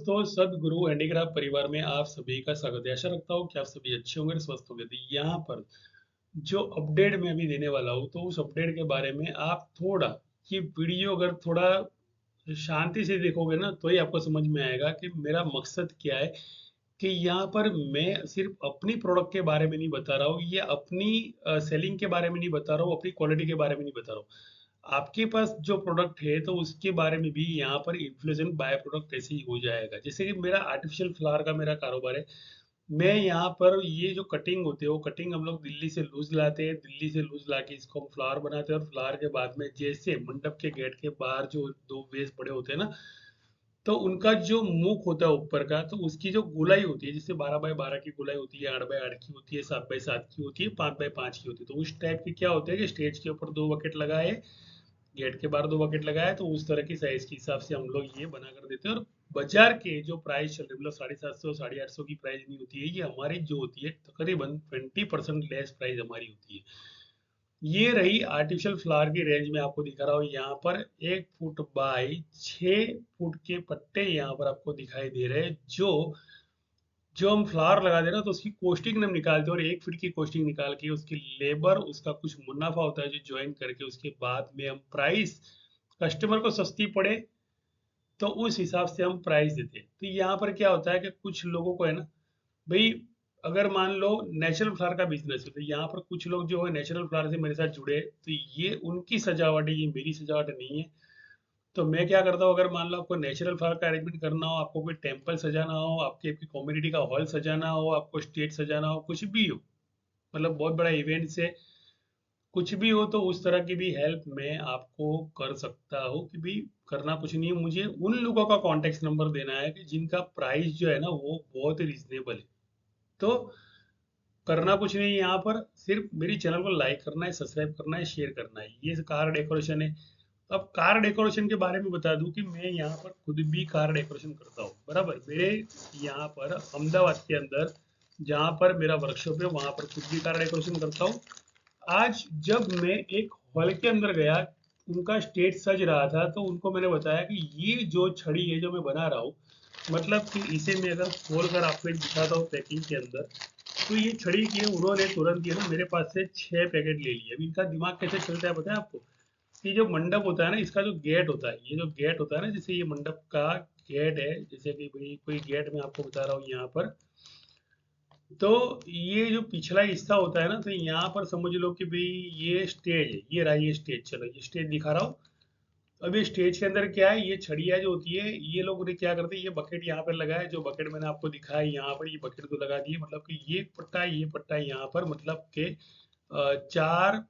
दोस्तों, सदगुरु हैंडीक्राफ्ट परिवार में आप सभी का स्वागत है। आशा रखता हूँ कि आप सभी अच्छे होंगे और स्वस्थ होंगे। तो यहाँ पर जो अपडेट मैं अभी देने वाला हूँ, तो उस अपडेट के बारे में आप थोड़ा, ये वीडियो अगर थोड़ा शांति से देखोगे ना, तो ही आपको समझ में आएगा कि मेरा मकसद क्या है। कि यहाँ पर मैं सिर्फ अपनी प्रोडक्ट के बारे में नहीं बता रहा हूँ, या अपनी सेलिंग के बारे में नहीं बता रहा हूँ, अपनी क्वालिटी के बारे में नहीं बता रहा हूँ। आपके पास जो प्रोडक्ट है तो उसके बारे में भी यहाँ पर इन्फ्लुएंस बाय प्रोडक्ट ऐसे ही हो जाएगा। जैसे कि मेरा आर्टिफिशियल फ्लावर का मेरा कारोबार है। मैं यहाँ पर ये जो कटिंग होती है, वो कटिंग हम लोग दिल्ली से लूज लाते हैं। दिल्ली से लूज ला के इसको हम फ्लावर बनाते हैं, और फ्लावर के बाद में जैसे मंडप के गेट के बाहर जो दो वेस पड़े होते हैं ना, तो उनका जो मुख होता है ऊपर का, तो उसकी जो गोलाई होती है, जैसे 12x12 की गोलाई होती है, 8x8 की होती है, 7x7 की होती है, 5x5 की होती है। तो उस टाइप की क्या होता है कि स्टेज के ऊपर दो बकेट लगाए, गेट के बाहर दो बकेट लगाया, तो उस तरह की साइज के हिसाब से हम लोग ये बना कर देते हैं। और बाजार के जो प्राइस चल रही, मतलब 750 850 की प्राइस नहीं होती है, ये हमारी जो होती है तकरीबन 20% लेस प्राइस हमारी होती है। ये रही आर्टिफिशियल फ्लावर की रेंज में आपको दिखा रहा हूँ। यहाँ पर 1 फुट बाई 6 फुट के पट्टे यहाँ पर आपको दिखाई दे रहे हैं। जो जो हम फ्लावर लगा दे रहे हैं, तो उसकी कॉस्टिंग हम निकालते हैं, और 1 फीट की कॉस्टिंग निकाल के उसकी लेबर, उसका कुछ मुनाफा होता है जो ज्वाइन करके, उसके बाद में हम प्राइस कस्टमर को सस्ती पड़े तो उस हिसाब से हम प्राइस देते हैं। तो यहाँ पर क्या होता है कि कुछ लोगों को है ना भाई, अगर मान लो नेचुरल फ्लावर का बिजनेस है, तो यहाँ पर कुछ लोग जो है नेचुरल फ्लावर से मेरे साथ जुड़े, तो ये उनकी सजावट है, ये मेरी सजावट नहीं है। तो मैं क्या करता हूँ, अगर मान लो आपको नेचुरल फ्लावर का अरेंजमेंट करना हो, आपको कोई टेम्पल सजाना हो, आपकी आपकी कम्युनिटी का हॉल सजाना हो, आपको स्टेज सजाना हो, कुछ भी हो, मतलब बहुत बड़ा इवेंट से कुछ भी हो, तो उस तरह की भी हेल्प मैं आपको कर सकता हूँ। कि भी करना कुछ नहीं है, मुझे उन लोगों का कॉन्टेक्ट नंबर देना है कि जिनका प्राइस जो है ना वो बहुत रिजनेबल है। तो करना कुछ नहीं है यहाँ पर, सिर्फ मेरी चैनल को लाइक करना है, सब्सक्राइब करना है, शेयर करना है। ये कार डेकोरेशन है। अब कार डेकोरेशन के बारे में बता दूं कि मैं यहाँ पर खुद भी कार डेकोरेशन करता हूँ। बराबर, मेरे यहाँ पर अहमदाबाद के अंदर जहाँ पर मेरा वर्कशॉप है, वहां पर खुद भी कार डेकोरेशन करता हूँ। आज जब मैं एक हॉल के अंदर गया, उनका स्टेज सज रहा था, तो उनको मैंने बताया कि ये जो छड़ी है जो मैं बना रहा हूँ, मतलब कि इसे मैं अगर खोल कर आपको एक दिखाता हूँ पैकिंग के अंदर, तो ये छड़ी की है, उन्होंने तुरंत ये ना मेरे पास से 6 पैकेट ले लिए। अब इनका दिमाग कैसे चलता है पता है आपको? ये जो मंडप होता है ना, इसका जो गेट होता है, ये जो गेट होता है ना, जैसे ये मंडप का गेट है, जैसे कि भाई कोई गेट मैं आपको बता रहा हूँ यहाँ पर, तो ये जो पिछला हिस्सा होता है ना, तो यहाँ पर समझ लो कि भाई ये स्टेज है, ये रहा ये स्टेज। चलो ये स्टेज दिखा रहा हूँ। अब ये स्टेज के अंदर क्या है, ये छड़ियाँ जो होती है, ये लोग उन्हें क्या करते हैं, ये बकेट यहाँ पर लगाया, जो बकेट मैंने आपको दिखाया यहाँ पर, ये बकेट तो लगा दिए, मतलब कि ये पट्टा है, ये पट्टा है यहाँ पर, मतलब के चार,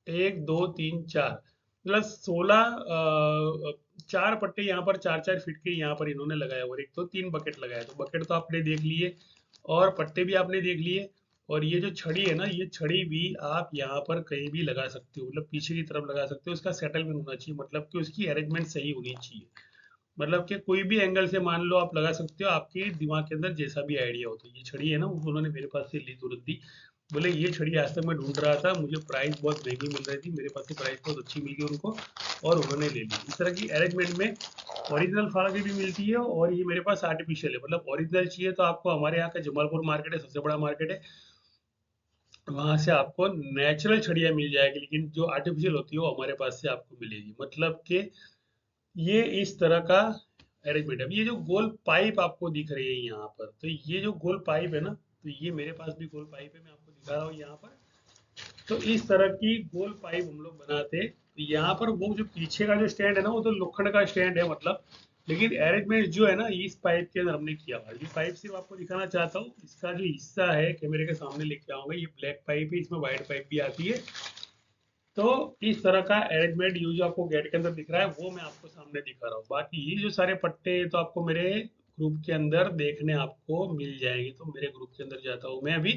1 2 3 4, मतलब 16 चार पट्टे यहाँ पर 4 4 फीट के यहाँ पर इन्होंने लगाया, और एक तो 3 बकेट लगाया। तो बकेट तो आपने देख लिए, और पट्टे भी आपने देख लिए। और ये जो छड़ी है ना, ये छड़ी भी आप यहाँ पर कहीं भी लगा सकते हो, मतलब पीछे की तरफ लगा सकते हो। उसका सेटलमेंट होना चाहिए, मतलब कि उसकी अरेंजमेंट सही होनी चाहिए। मतलब कि कोई भी एंगल से मान लो आप लगा सकते हो, आपके दिमाग के अंदर जैसा भी आइडिया हो। तो ये छड़ी है ना, वो उन्होंने मेरे पास से ली तुरंत दी। बोले ये छड़ी आज तक मैं ढूंढ रहा था, मुझे प्राइस बहुत महंगी मिल रही थी, मेरे पास से प्राइस बहुत अच्छी मिल गई उनको, और उन्होंने ले ली। इस तरह की अरेंजमेंट में ओरिजिनल फाड़ा की भी मिलती है, और ये मेरे पास आर्टिफिशियल है। मतलब ओरिजिनल चाहिए तो आपको हमारे यहाँ का जमालपुर मार्केट है, सबसे बड़ा मार्केट है, वहां से आपको नेचुरल छड़ियाँ मिल जाएगी, लेकिन जो आर्टिफिशियल होती है वो हमारे पास से आपको मिलेगी। मतलब कि ये इस तरह का अरेंजमेंट है। अब ये जो गोल पाइप आपको दिख रही है यहाँ पर, तो ये जो गोल पाइप है ना, तो ये मेरे पास भी गोल पाइप है, मैं आपको दिखा रहा हूँ यहाँ पर। तो इस तरह की गोल पाइप हम लोग बनाते हैं। तो यहाँ पर वो जो पीछे का जो स्टैंड है ना, वो तो लोखंड का स्टैंड है, मतलब, लेकिन अरेंजमेंट जो है ना, इस पाइप के अंदर हमने किया हुआ है। ये पाइप सिर्फ आपको दिखाना चाहता हूँ, इसका जो हिस्सा है कैमरे के सामने लेके आऊंगा, ये ब्लैक पाइप है, इसमें व्हाइट पाइप भी आती है। तो इस तरह का अरेंजमेंट यूज आपको गेट के अंदर दिख रहा है, वो मैं आपको सामने दिखा रहा हूँ। बाकी ये जो सारे पट्टे तो आपको मेरे ग्रुप के अंदर देखने आपको मिल जाएंगे। तो मेरे ग्रुप के अंदर जाता हूँ मैं अभी।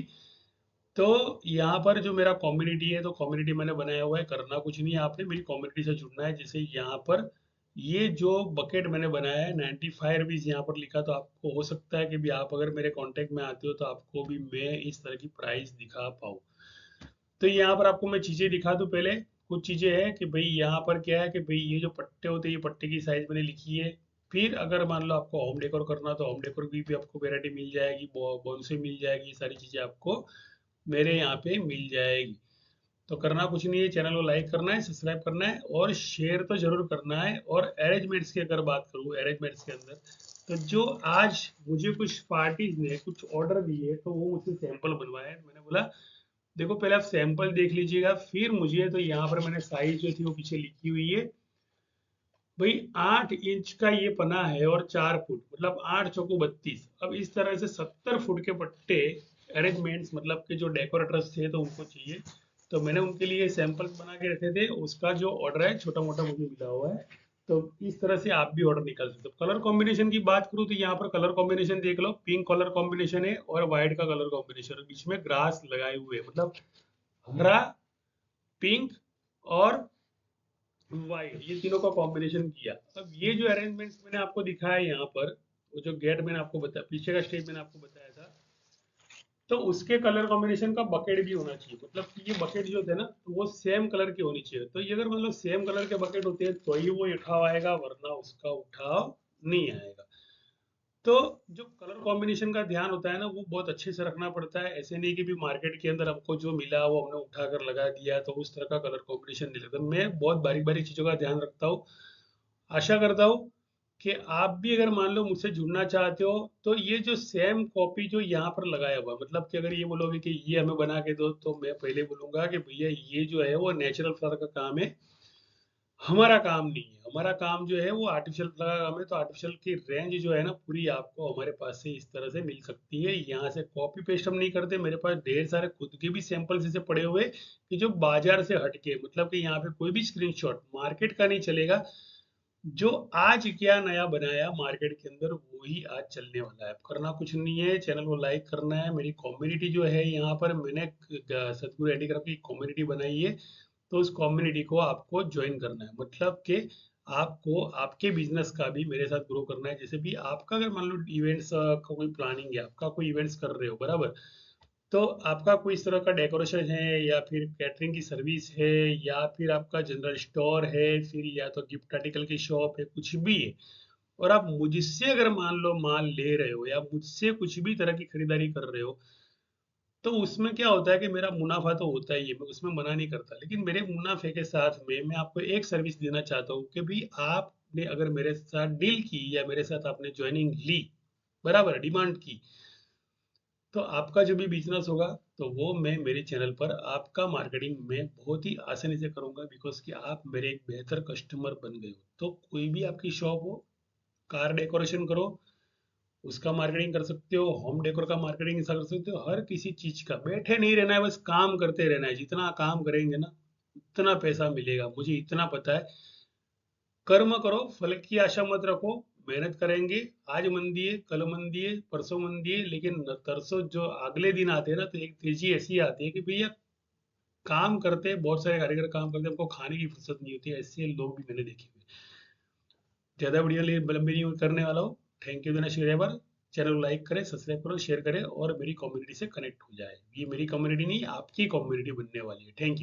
तो यहाँ पर जो मेरा कम्युनिटी है, तो कम्युनिटी मैंने बनाया हुआ है। करना कुछ नहीं है, आपने मेरी कम्युनिटी से जुड़ना है। जैसे यहाँ पर ये जो बकेट मैंने बनाया है 95 रुपीज यहाँ पर लिखा, तो आपको हो सकता है कि भी आप अगर मेरे कांटेक्ट में आते हो, तो आपको भी मैं इस तरह की प्राइस दिखा पाऊँ। तो यहाँ पर आपको मैं चीजें दिखा दूं। पहले कुछ चीजें हैं कि भाई यहाँ पर क्या है कि भाई ये जो पट्टे होते हैं, ये पट्टे की साइज मैंने लिखी है। फिर अगर मान लो आपको होम डेकोर करना तो होम डेकोर की भी आपको वैरायटी मिल जाएगी, बोनसे मिल जाएगी, ये सारी चीजें आपको मेरे यहाँ पे मिल जाएगी। तो करना कुछ नहीं है, चैनल को लाइक करना है, सब्सक्राइब करना है और शेयर तो जरूर करना है। और अरेंजमेंट्स की अगर बात करूँ, अरेंजमेंट्स के अंदर तो जो आज मुझे कुछ पार्टीज ने कुछ ऑर्डर दिए तो वो मुझसे सैंपल बनवाए। मैंने बोला देखो पहले आप सैंपल देख लीजिएगा फिर मुझे, तो यहाँ पर मैंने साइज जो थी वो पीछे लिखी हुई है भाई। 8 इंच का ये पना है और 4 फुट, मतलब 8 चौको 32। अब इस तरह से 70 फुट के पट्टे अरेंजमेंट्स, मतलब कि जो डेकोरेटर्स थे तो उनको चाहिए, तो मैंने उनके लिए सैंपल बना के रखे थे। उसका जो ऑर्डर है छोटा मोटा मुझे मिला हुआ है। तो इस तरह से आप भी ऑर्डर निकाल सकते हो। कलर कॉम्बिनेशन की बात करूँ तो यहाँ पर कलर कॉम्बिनेशन देख लो, पिंक कलर कॉम्बिनेशन है और व्हाइट का कलर कॉम्बिनेशन है, बीच में ग्रास लगाए हुए हैं, मतलब हरा, पिंक और वाइट, ये तीनों का कॉम्बिनेशन किया। अब ये जो अरेंजमेंट्स मैंने आपको दिखाया यहाँ पर, वो जो गेट मैंने आपको बताया, पीछे का स्टेज मैंने आपको बताया था, तो उसके कलर कॉम्बिनेशन का बकेट भी होना चाहिए। मतलब कि ये बकेट जो थे ना तो वो सेम कलर की होनी चाहिए। तो ये अगर मतलब सेम कलर के बकेट होते हैं तो ही वो उठाव आएगा, वरना उसका उठाव नहीं आएगा। तो जो कलर कॉम्बिनेशन का ध्यान होता है ना वो बहुत अच्छे से रखना पड़ता है। ऐसे नहीं कि भी मार्केट के अंदर हमको जो मिला वो हमने उठा कर लगा दिया, तो उस तरह का कलर कॉम्बिनेशन नहीं लगता। मैं बहुत बारीक बारीक चीजों का ध्यान रखता हूँ। आशा करता हूँ कि आप भी अगर मान लो मुझसे जुड़ना चाहते हो तो ये जो सेम कॉपी जो यहाँ पर लगाया हुआ है, मतलब कि अगर ये बोलोगे कि ये हमें बना के दो तो मैं पहले बोलूंगा कि भैया ये जो है वो नेचुरल फ्लावर का काम है, हमारा काम नहीं है। हमारा काम जो है वो आर्टिफिशियल फ्लावर का काम है। तो आर्टिफिशियल की रेंज जो है ना पूरी आपको हमारे पास से इस तरह से मिल सकती है। यहाँ से कॉपी पेस्ट हम नहीं करते, मेरे पास ढेर सारे खुद के भी सैंपल्स ऐसे पड़े हुए कि जो बाजार से हटके, मतलब कि यहाँ पे कोई भी स्क्रीनशॉट मार्केट का नहीं चलेगा। जो आज क्या नया बनाया मार्केट के अंदर वही आज चलने वाला है। अब करना कुछ नहीं है, चैनल को लाइक करना है। मेरी कम्युनिटी जो है यहाँ पर मैंने सतगुरु हैंडीक्राफ्ट की कम्युनिटी बनाई है, तो उस कम्युनिटी को आपको ज्वाइन करना है। मतलब कि आपको आपके बिजनेस का भी मेरे साथ ग्रो करना है। जैसे भी आपका अगर मान लो इवेंट्स का कोई प्लानिंग है, आपका कोई इवेंट्स कर रहे हो बराबर, तो आपका कोई इस तरह का डेकोरेशन है या फिर कैटरिंग की सर्विस है या फिर आपका जनरल स्टोर है, फिर या तो गिफ्ट आर्टिकल की शॉप है, कुछ भी है, और आप मुझसे अगर मान लो माल ले रहे हो या मुझसे कुछ भी तरह की खरीदारी कर रहे हो, तो उसमें क्या होता है कि मेरा मुनाफा तो होता ही है, मैं उसमें मना नहीं करता। लेकिन मेरे मुनाफे के साथ में मैं आपको एक सर्विस देना चाहता हूँ कि भी आपने अगर मेरे साथ डील की या मेरे साथ आपने ज्वाइनिंग ली, बराबर डिमांड की, तो आपका जो भी बिजनेस होगा तो वो मैं मेरे चैनल पर आपका मार्केटिंग में बहुत ही आसानी से करूंगा, बिकॉज कि आप मेरे एक बेहतर कस्टमर बन गए हो। तो कोई भी आपकी शॉप हो, कार डेकोरेशन करो उसका मार्केटिंग कर सकते हो, होम डेकोर का मार्केटिंग कर सकते हो, हर किसी चीज का। बैठे नहीं रहना है, बस काम करते रहना है। जितना काम करेंगे ना उतना पैसा मिलेगा, मुझे इतना पता है। कर्म करो, फल की आशा मत रखो। मेहनत करेंगे, आज मंदी है कल मंदी है परसों मंदी है, लेकिन तरसों जो अगले दिन आते हैं ना तो एक तेजी ऐसी आती है कि भैया काम करते हैं, बहुत सारे कारीगर काम करते हैं, हमको खाने की फुर्सत नहीं होती। ऐसे लोग भी मैंने देखे हुए। ज्यादा वीडियो लंबी नहीं करने वाला हूँ। थैंक यू देना शेयर। चैनल को लाइक करें, सब्सक्राइब करो, शेयर करें और मेरी कम्युनिटी से कनेक्ट हो जाए। ये मेरी कम्युनिटी नहीं आपकी कम्युनिटी बनने वाली है। Thank you.